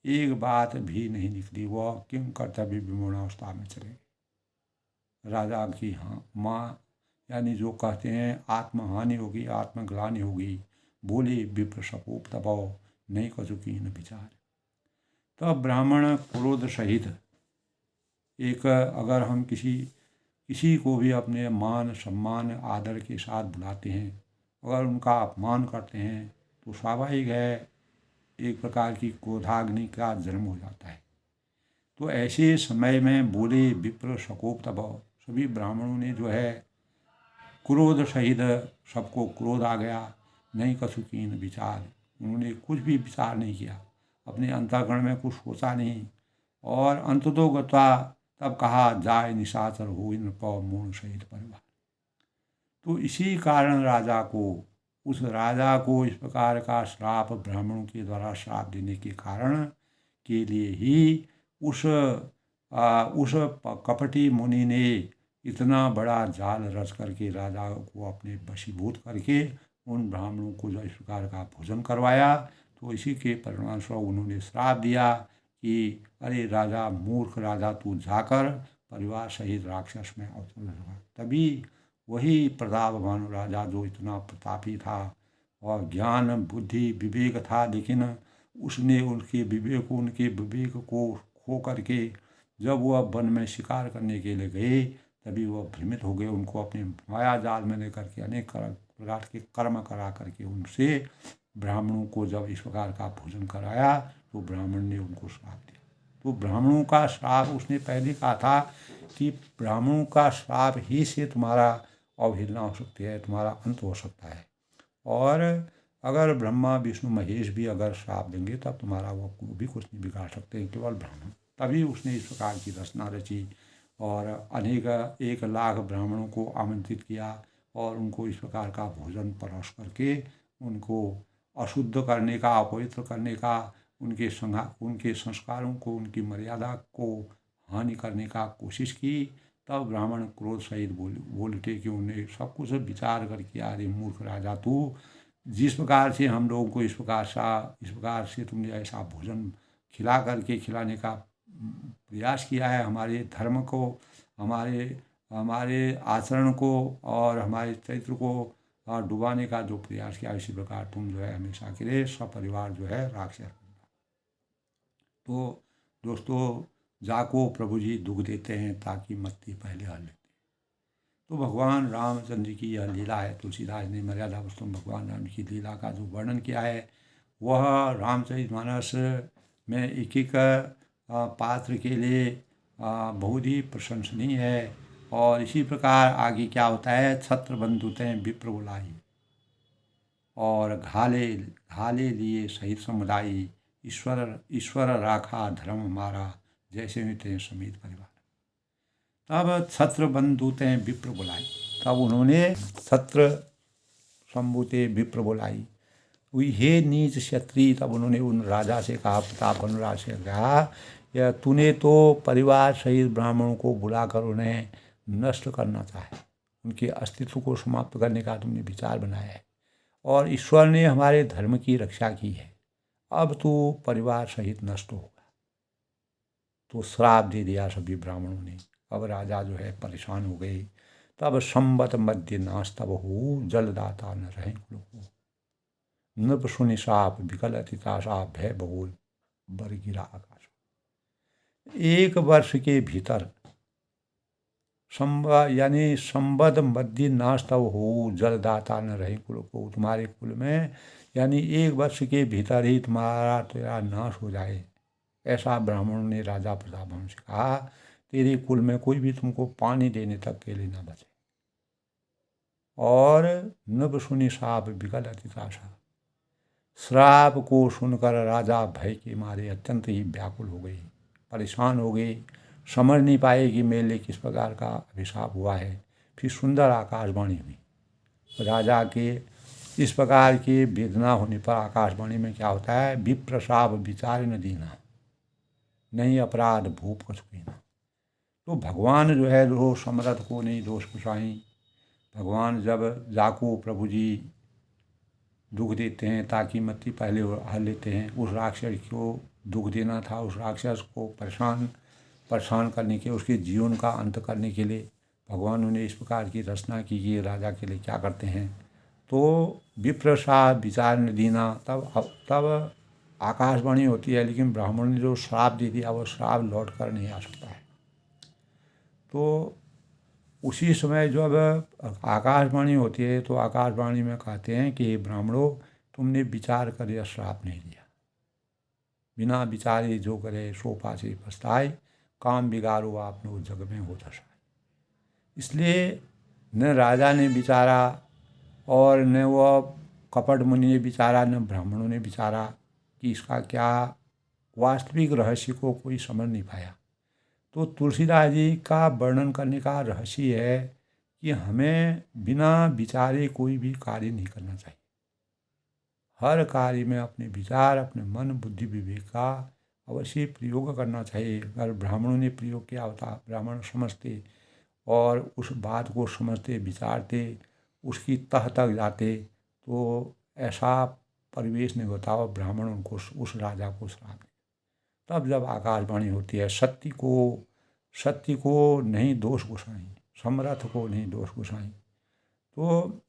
S1: एक बात भी नहीं निकली। वह किम कर्तव्य विमूढ़ावस्था में चले। राजा की हाँ माँ यानी जो कहते हैं आत्महानि होगी, आत्मग्लानि होगी, बोले विप्र सकोप तपो नहीं कचुकीन विचार। तब ब्राह्मण क्रोध सहित एक, अगर हम किसी को भी अपने मान सम्मान आदर के साथ बुलाते हैं, अगर उनका अपमान करते हैं तो स्वाभाविक है एक प्रकार की क्रोधाग्नि का जन्म हो जाता है। तो ऐसे समय में बोले विप्र सकोप तपो। सभी ब्राह्मणों ने जो है क्रोध सहित, सबको क्रोध आ गया। नहीं कछुकीन विचार, उन्होंने कुछ भी विचार नहीं किया, अपने अंतःकरण में कुछ सोचा नहीं। और अंततोगत्वा तब कहा जाय निशाचर हो इन पौ मूर्ण सहित परिवार। तो इसी कारण उस राजा को इस प्रकार का श्राप, ब्राह्मणों के द्वारा श्राप देने के कारण के लिए ही उस कपटी मुनि ने इतना बड़ा जाल रच करके राजा को अपने वशीभूत करके उन ब्राह्मणों को जो इस प्रकार का भोजन करवाया। तो इसी के परिणामस्वरूप उन्होंने श्राप दिया कि अरे राजा, मूर्ख राजा, तू जाकर परिवार सहित राक्षस में अवतरण होगा। तभी वही प्रतापवान राजा जो इतना प्रतापी था और ज्ञान बुद्धि विवेक था, लेकिन उसने उनके विवेक को खो करके जब वह वन में शिकार करने के लिए गए तभी वह भ्रमित हो गए। उनको अपने माया जाल में लेकर के अनेक प्रकार के कर्म करा करके उनसे ब्राह्मणों को जब इस प्रकार का भोजन कराया तो ब्राह्मण ने उनको श्राप दिया। तो ब्राह्मणों का श्राप, उसने पहले कहा था कि ब्राह्मणों का श्राप ही से तुम्हारा अवहेलना हो सकती है, तुम्हारा अंत हो सकता है। और अगर ब्रह्मा विष्णु महेश भी अगर श्राप देंगे तब तुम्हारा वो भी कुछ नहीं बिगाड़ सकते, केवल ब्राह्मण। तभी उसने इस प्रकार की रचना रची और अनेक 1,00,000 ब्राह्मणों को आमंत्रित किया और उनको इस प्रकार का भोजन परोस करके उनको अशुद्ध करने का, अपवित्र करने का, उनके संस्कारों को, उनकी मर्यादा को हानि करने का कोशिश की। तब ब्राह्मण क्रोध सहित बोल उठे कि उन्हें सब कुछ विचार करके, अरे मूर्ख राजा, तू जिस प्रकार से हम लोगों को इस प्रकार से तुमने ऐसा भोजन खिलाने का प्रयास किया है, हमारे धर्म को, हमारे आचरण को और हमारे चरित्र को डुबाने का जो प्रयास किया, इसी प्रकार तुम जो है हमेशा के लिए सपरिवार जो है राक्षस। तो दोस्तों, जाको प्रभु जी दुख देते हैं ताकि मत्ती पहले हल लेते। तो भगवान रामचंद्र की यह लीला है। तुलसीदास ने मर्यादा पुस्तक भगवान राम की लीला का जो वर्णन किया है वह रामचरितमानस में एक एक पात्र के लिए बहुत ही प्रशंसनीय है। और इसी प्रकार आगे क्या होता है, छत्र बंधुते विप्र बुलाई और घाले लिए सहित समुदायी, ईश्वर राखा धर्म हमारा, जैसे नित्य समेत परिवार। तब छत्र बंधुते विप्र बुलाई, तब उन्होंने छत्र संबुते विप्र बुलाई, हे नीच क्षत्रिय। तब उन्होंने उन राजा से कहा, प्रतापवान राजा से कहा, या तूने तो परिवार सहित ब्राह्मणों को बुलाकर उन्हें नष्ट करना चाहे, उनके अस्तित्व को समाप्त करने का तुमने विचार बनाया है और ईश्वर ने हमारे धर्म की रक्षा की है, अब तो परिवार सहित नष्ट होगा। तो श्राप दे दिया सभी ब्राह्मणों ने। अब राजा जो है परेशान हो गए। तब संवत मध्य नाश तब हो, जलदाता न रहे कुल को, नृप सुनि साप विकल अतिता साप भय बहुल बर गिरा आकाश। 1 वर्ष के भीतर यानी संवद मध्य नाश तब हो, जलदाता न रहे कुल को, तुम्हारे कुल में यानी 1 वर्ष के भीतर ही तेरा नाश हो जाए, ऐसा ब्राह्मणों ने राजा प्रतापवान से कहा। तेरे कुल में कोई भी तुमको पानी देने तक के लिए ना बचे। और नभ सुनी साप विकल अतिताशा, श्राप को सुनकर राजा भय के मारे अत्यंत ही व्याकुल हो गई। परेशान हो गई, समझ नहीं पाए कि मेरे लिए किस प्रकार का अभिशाप हुआ है। फिर सुंदर आकाशवाणी हुई राजा के। इस प्रकार की वेदना होने पर आकाशवाणी में क्या होता है, विप्रशाप विचार न दीना, नहीं अपराध भूप कछुकीना। तो भगवान जो है वो समर्थ को नहीं दोष पुसाई। भगवान जब जाको प्रभु जी दुख देते हैं ताकि मत्ती पहले हर लेते हैं, उस राक्षस को दुख देना था, उस राक्षस को परेशान करने के, उसके जीवन का अंत करने के लिए भगवान ने इस प्रकार की रचना की कि राजा के लिए क्या करते हैं। तो विप्रसाद विचार न दीना, तब आकाशवाणी होती है, लेकिन ब्राह्मण ने जो श्राप दे दिया वो श्राप लौट कर नहीं आ सकता है। तो उसी समय जब आकाशवाणी होती है तो आकाशवाणी में कहते हैं कि ब्राह्मणों, तुमने विचार कर यह श्राप नहीं दिया, बिना विचारे जो करे सो पासे पछताए, काम बिगाड़ो आपने उस जग में हो दशा। इसलिए न राजा ने विचारा और न वो कपट मुनि ने विचारा, न ब्राह्मणों ने विचारा कि इसका क्या वास्तविक रहस्य को कोई समझ नहीं पाया। तो तुलसीदास जी का वर्णन करने का रहस्य है कि हमें बिना विचारे कोई भी कार्य नहीं करना चाहिए। हर कार्य में अपने विचार, अपने मन बुद्धि विवेक का अवश्य प्रयोग करना चाहिए। अगर ब्राह्मणों ने प्रयोग किया होता, ब्राह्मण समझते और उस बात को समझते विचारते, उसकी तह तक जाते, तो ऐसा परिवेश नहीं होता और ब्राह्मण उनको उस राजा को श्राप दे। तब जब आकाशवाणी होती है, सत्य को नहीं दोष गुसाई, समर्थ को नहीं दोष गुसाई। तो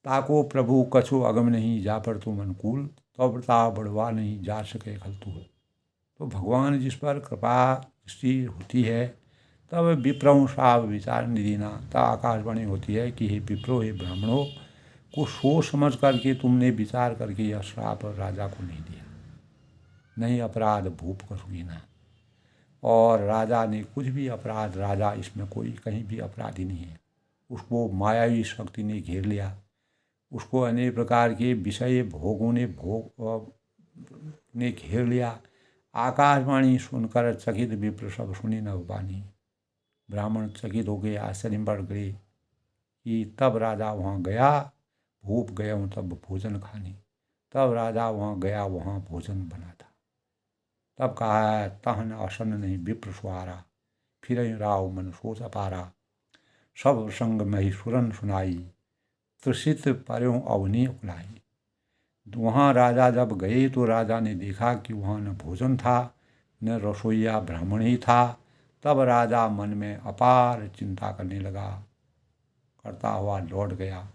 S1: ताको प्रभु कछु अगम नहीं, जा पर तुम अनुकूल, तब ताव बढ़वा नहीं, जा सके खलतूल। तो भगवान जिस पर कृपा दृष्टि होती है तब विप्रं श्राप विचार निदीना, तब आकाशवाणी होती है कि हे विप्रो, हे ब्राह्मणों को सोच समझ करके तुमने विचार करके यह श्राप राजा को नहीं दिया, नहीं अपराध भूप कछुकीना। और राजा ने कुछ भी अपराध, राजा इसमें कोई कहीं भी अपराधी नहीं है। उसको मायावी शक्ति ने घेर लिया, उसको अनेक प्रकार के विषय भोगों ने घेर लिया। आकाशवाणी सुनकर चकित विप्र सब सुनी न बानी। ब्राह्मण चकित हो गए, आश्चर्य बढ़ गए कि तब राजा वहाँ गया, भूप गया हूँ तब भोजन खाने। तब राजा वहाँ गया, वहाँ भोजन बना था। तब कहा है, तहन असन नहीं विप्र सुहारा, फिर राव मन सोच अपारा, सब संग मही सुरन सुनाई, त्रिषित पर्यों अवनी उकलाई। वहाँ राजा जब गए तो राजा ने देखा कि वहाँ न भोजन था, न रसोईया ब्राह्मण ही था। तब राजा मन में अपार चिंता करने लगा, करता हुआ लौट गया।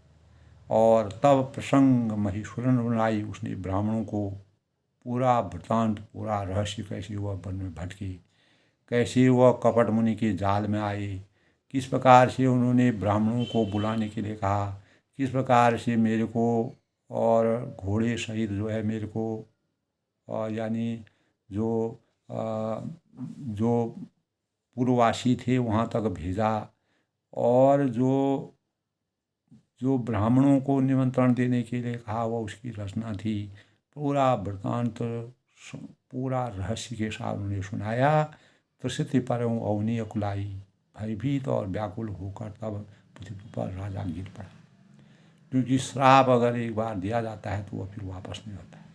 S1: और तब प्रसंग महिषुरन बनाई, उसने ब्राह्मणों को पूरा वृतांत, पूरा रहस्य, कैसे वह वन में भटके, कैसे वह कपट मुनि के जाल में आए, किस प्रकार से उन्होंने ब्राह्मणों को बुलाने के लिए कहा, किस प्रकार से मेरे को और घोड़े सहित जो है मेरे को यानी जो पूर्ववासी थे वहाँ तक भेजा, और जो ब्राह्मणों को निमंत्रण देने के लिए कहा वह उसकी रचना थी। पूरा वृतांत, पूरा रहस्य के साथ उन्हें सुनाया। प्रसिद्धि पर अवनी अकुलाई, भयभीत और व्याकुल होकर तब पृथ्वी पर राजा गिर पड़ा। क्योंकि श्राप अगर एक बार दिया जाता है तो वह फिर वापस नहीं होता है।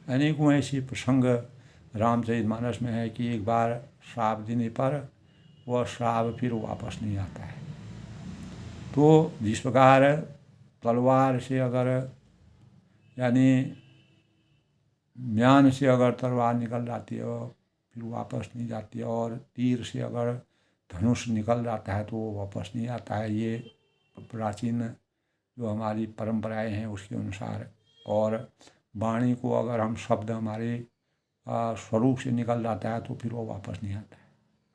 S1: अनेकों ऐसे प्रसंग रामचरितमानस में है कि एक बार श्राप देने पर वह श्राप फिर वापस नहीं आता है। तो जिस प्रकार तलवार से अगर यानी म्यान से अगर तलवार निकल जाती है फिर वापस नहीं जाती है, और तीर से अगर धनुष निकल जाता है तो वो वापस नहीं आता है। ये प्राचीन जो हमारी परंपराएं हैं उसके अनुसार। और वाणी को अगर हम शब्द हमारे स्वरूप से निकल जाता है तो फिर वो वापस नहीं आता है,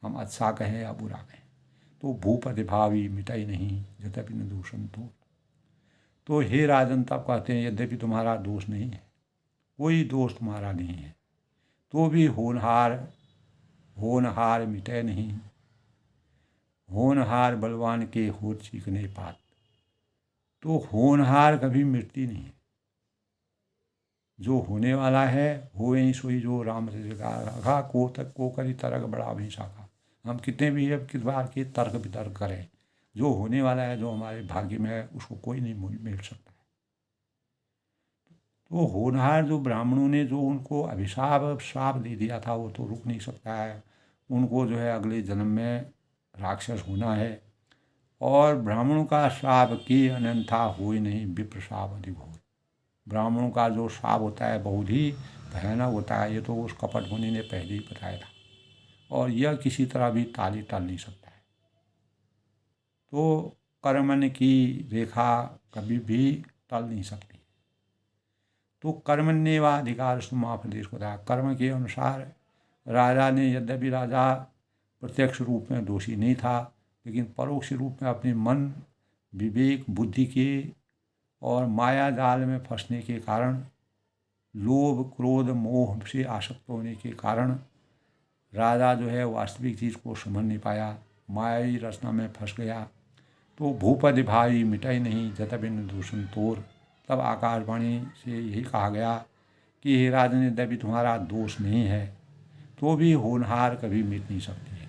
S1: हम अच्छा कहें या बुरा कहें। तो भूपति भावी मिटाई नहीं, यद्यपि न दूषण तो हे राजन, तब कहते हैं यद्यपि तुम्हारा दोष नहीं है, कोई दोष तुम्हारा नहीं है, तो भी होनहार मिटे नहीं, होनहार बलवान के हो चीकने पात। तो होनहार कभी मिटती नहीं है। जो होने वाला है होए सोई जो राम रखा को तक को करी तरक बड़ा अभी शाखा। हम कितने भी अब किस बार के तर्क वितर्क करें, जो होने वाला है, जो हमारे भाग्य में है, उसको कोई नहीं मिल सकता है। तो होनहार जो ब्राह्मणों ने जो उनको अभिशाप श्राप दे दिया था वो तो रुक नहीं सकता है। उनको जो है अगले जन्म में राक्षस होना है। और ब्राह्मणों का श्राप की अन्यथा हो ही नहीं विप्र श्राप अधिक हो। ब्राह्मणों का जो श्राप होता है बहुत ही भयानक होता है। ये तो उस कपट मुनि ने पहले ही बताया था, और यह किसी तरह भी टाल नहीं सकता है। तो कर्मण्य की रेखा कभी भी टल नहीं सकती। तो कर्मण्येवाधिकार समापदेश को था। कर्म के अनुसार राजा ने, यद्यपि राजा प्रत्यक्ष रूप में दोषी नहीं था, लेकिन परोक्ष रूप में अपने मन, विवेक, बुद्धि के और माया जाल में फंसने के कारण, लोभ, क्रोध, मोह से आसक्त होने के कारण राजा जो है वास्तविक चीज़ को समझ नहीं पाया, मायावी रचना में फंस गया। तो भूपद भाई मिटाई नहीं जत बिन दूषण तोर। तब आकाशवाणी से यही कहा गया कि हे राजन, यद्यपि तुम्हारा दोष नहीं है तो भी होनहार कभी मिट नहीं सकती है।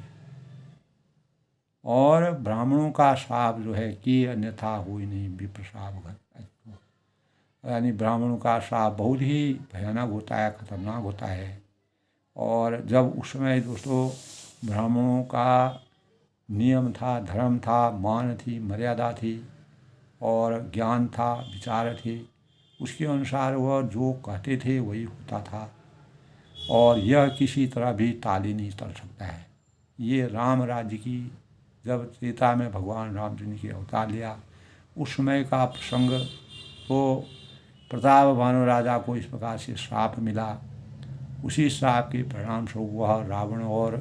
S1: और ब्राह्मणों का श्राप जो है कि अन्यथा हो ही नहीं विप्र श्राप, यानी ब्राह्मणों का श्राप बहुत ही भयानक होता है, खतरनाक होता है। और जब उस समय दोस्तों ब्राह्मणों का नियम था, धर्म था, मान थी, मर्यादा थी और ज्ञान था, विचार थे, उसके अनुसार वह जो कहते थे वही होता था। और यह किसी तरह भी टाली नहीं चल सकता है। ये राम राज्य की, जब त्रेता में भगवान रामचंद्र की अवतार लिया उस समय का प्रसंग, तो प्रताप भानु राजा को इस प्रकार से श्राप मिला। उसी श्राप के परिणाम स्वरूप वह रावण और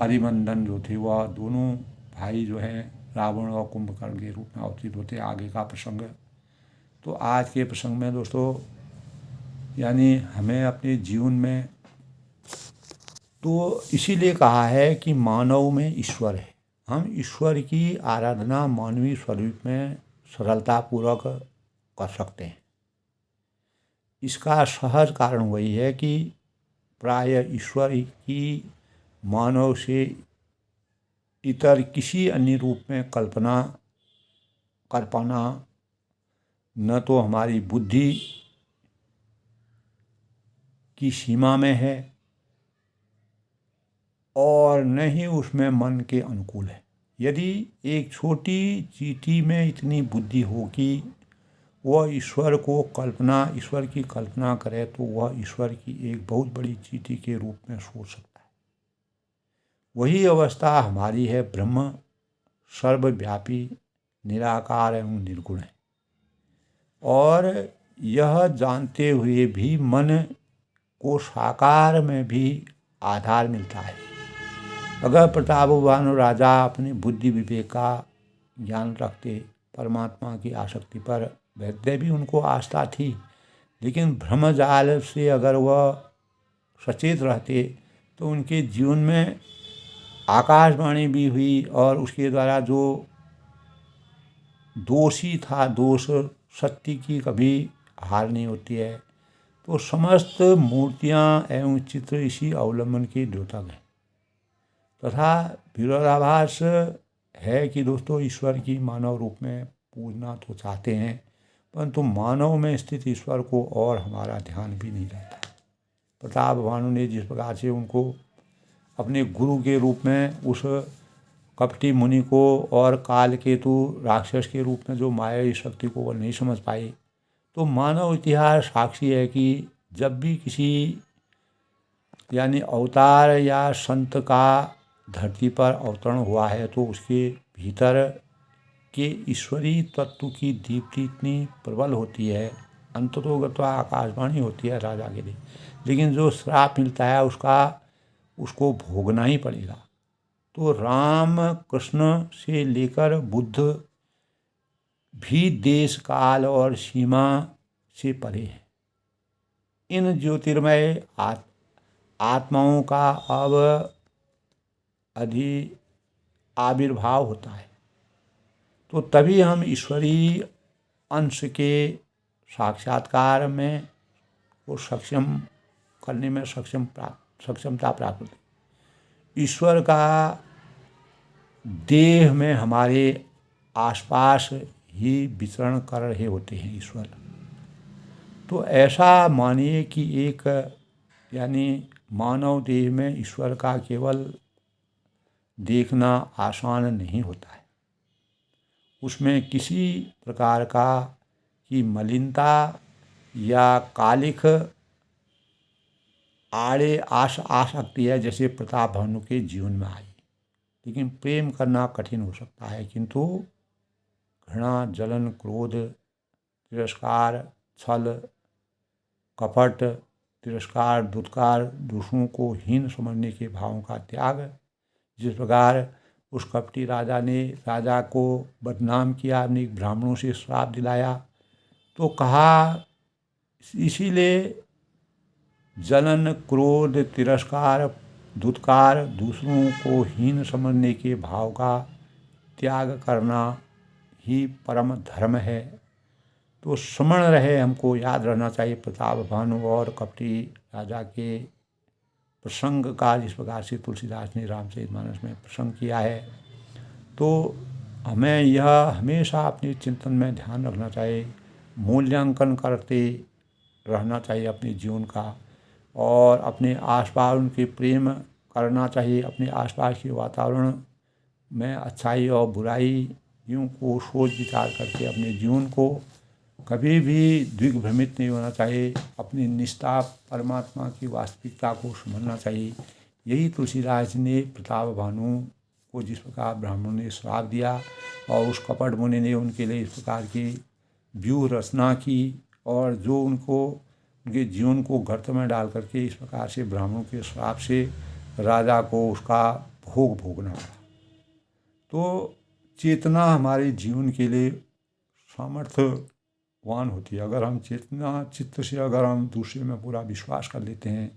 S1: अरिमंदन जो थे वह दोनों भाई जो हैं रावण और कुंभकर्ण के रूप में अवतरित होते। आगे का प्रसंग। तो आज के प्रसंग में दोस्तों यानी हमें अपने जीवन में, तो इसीलिए कहा है कि मानव में ईश्वर है। हम ईश्वर की आराधना मानवीय स्वरूप में सरलतापूर्वक कर सकते हैं। इसका सहज कारण वही है कि प्राय ईश्वर की मानव से इतर किसी अन्य रूप में कल्पना कर पाना न तो हमारी बुद्धि की सीमा में है और न ही उसमें मन के अनुकूल है। यदि एक छोटी चींटी में इतनी बुद्धि हो कि वह ईश्वर की कल्पना करे तो वह ईश्वर की एक बहुत बड़ी चींटी के रूप में सोच सकता है। वही अवस्था हमारी है। ब्रह्म सर्वव्यापी, निराकार एवं निर्गुण है। और यह जानते हुए भी मन को साकार में भी आधार मिलता है। अगर प्रतापवान राजा अपनी बुद्धि विवेक का ज्ञान रखते, परमात्मा की आसक्ति पर वैद्य भी उनको आस्था थी, लेकिन भ्रमजाल से अगर वह सचेत रहते तो उनके जीवन में आकाशवाणी भी हुई और उसके द्वारा जो दोषी था, दोष सत्य की कभी हार नहीं होती है। तो समस्त मूर्तियाँ एवं चित्र इसी अवलंबन के द्योतक हैं। तथा विरोधाभास है कि दोस्तों ईश्वर की मानव रूप में पूजना तो चाहते हैं, परंतु मानव में स्थित ईश्वर को और हमारा ध्यान भी नहीं रहता। प्रताप भानु ने जिस प्रकार से उनको अपने गुरु के रूप में उस कपटी मुनि को और काल केतु राक्षस के रूप में जो मायावी शक्ति को वो नहीं समझ पाए, तो मानव इतिहास साक्षी है कि जब भी किसी यानी अवतार या संत का धरती पर अवतरण हुआ है तो उसके भीतर के ईश्वरीय तत्व की दीप्ति इतनी प्रबल होती है, अंततोगत्वा आकाशवाणी होती है राजा के लिए। लेकिन जो श्राप मिलता है उसको भोगना ही पड़ेगा। तो राम कृष्ण से लेकर बुद्ध भी देश काल और सीमा से परे है। इन ज्योतिर्मय आत्माओं का अब आविर्भाव होता है तो तभी हम ईश्वरीय अंश के साक्षात्कार में को सक्षम करने में सक्षमता प्राप्त होती है। ईश्वर का देह में हमारे आसपास ही विचरण कर रहे होते हैं ईश्वर। तो ऐसा मानिए कि एक यानी मानव देह में ईश्वर का केवल देखना आसान नहीं होता है। उसमें किसी प्रकार की मलिनता या कालिख आड़े आ सकती है, जैसे प्रताप भानु के जीवन में आई। लेकिन प्रेम करना कठिन हो सकता है, किंतु घृणा, जलन, क्रोध, तिरस्कार, छल, कपट, तिरस्कार, दुत्कार, दूसरों को हीन समझने के भावों का त्याग, जिस प्रकार उस कपटी राजा ने राजा को बदनाम किया, अपने ब्राह्मणों से श्राप दिलाया, तो कहा इसीलिए जलन, क्रोध, तिरस्कार, दुत्कार, दूसरों को हीन समझने के भाव का त्याग करना ही परम धर्म है। तो स्मरण रहे, हमको याद रहना चाहिए प्रताप भानु और कपटी राजा के प्रसंग का, जिस प्रकार से तुलसीदास ने रामचरितमानस में प्रसंग किया है। तो हमें यह हमेशा अपने चिंतन में ध्यान रखना चाहिए, मूल्यांकन करते रहना चाहिए अपने जीवन का, और अपने आसपास उनके प्रेम करना चाहिए। अपने आसपास के वातावरण में अच्छाई और बुराइयों को सोच विचार करके अपने जीवन को कभी भी दिग्भ्रमित नहीं होना चाहिए। अपनी निष्ठा परमात्मा की वास्तविकता को समझना चाहिए। यही तुलसीदास ने प्रताप भानु को जिस प्रकार ब्राह्मणों ने श्राप दिया और उस कपट मुनि ने उनके लिए इस प्रकार की व्यूह रचना की, और जो उनके जीवन को गर्त में डाल करके इस प्रकार से ब्राह्मणों के श्राप से राजा को उसका भोग भोगना पड़ा। तो चेतना हमारे जीवन के लिए सामर्थ्यवान होती है। अगर हम चेतना चित्त से अगर हम दूसरे में पूरा विश्वास कर लेते हैं,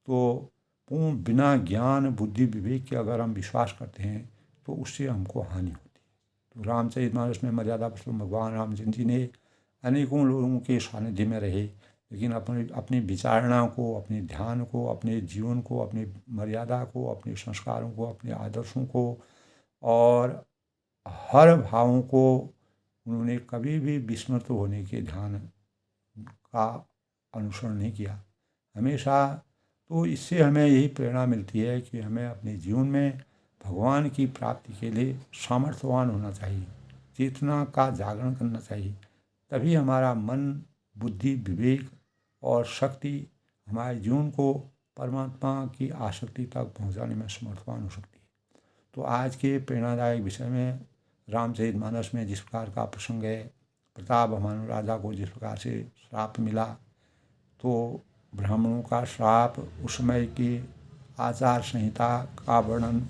S1: तो पूर्ण बिना ज्ञान बुद्धि विवेक के अगर हम विश्वास करते हैं, तो उससे हमको हानि होती है। तो रामचरितमानस में मर्यादा पुरुषोत्तम भगवान रामचंद्र जी ने अनेकों लोगों के सानिध्य में रहे, लेकिन अपनी विचारणा को, अपने ध्यान को, अपने जीवन को, अपनी मर्यादा को, अपने संस्कारों को, अपने आदर्शों को और हर भावों को उन्होंने कभी भी विस्मृत होने के ध्यान का अनुसरण नहीं किया हमेशा। तो इससे हमें यही प्रेरणा मिलती है कि हमें अपने जीवन में भगवान की प्राप्ति के लिए सामर्थ्यवान होना चाहिए, चेतना का जागरण करना चाहिए। तभी हमारा मन, बुद्धि, विवेक और शक्ति हमारे जीवन को परमात्मा की आसक्ति तक पहुंचाने में समर्थवान हो सकती है। तो आज के प्रेरणादायक विषय में रामचरितमानस में जिस प्रकार का प्रसंग है, प्रताप भानु राजा को जिस प्रकार से श्राप मिला, तो ब्राह्मणों का श्राप, उस समय की आचार संहिता का वर्णन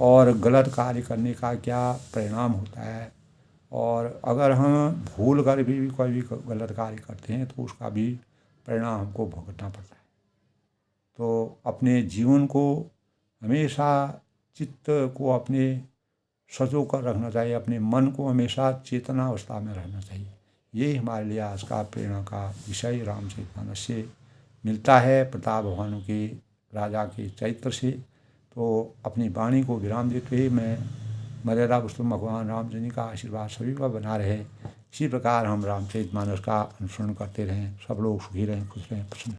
S1: और गलत कार्य करने का क्या परिणाम होता है, और अगर हम भूल कर भी कोई भी गलत कार्य करते हैं तो उसका भी परिणाम हमको भुगतना पड़ता है। तो अपने जीवन को हमेशा चित्त को अपने सजो कर रखना चाहिए, अपने मन को हमेशा चेतना अवस्था में रहना चाहिए। यही हमारे लिए आज का प्रेरणा का विषय रामचरितमानस से मिलता है, प्रताप भानु के राजा के चरित्र से। तो अपनी वाणी को विराम देते हुए मैं मर्यादा पुरुषोत्तम भगवान रामचंद्र जी का आशीर्वाद सभी पर बना रहे, इसी प्रकार हम रामचरितमानस का अनुसरण करते रहें। सब लोग सुखी रहें, खुश रहें, प्रसन्न।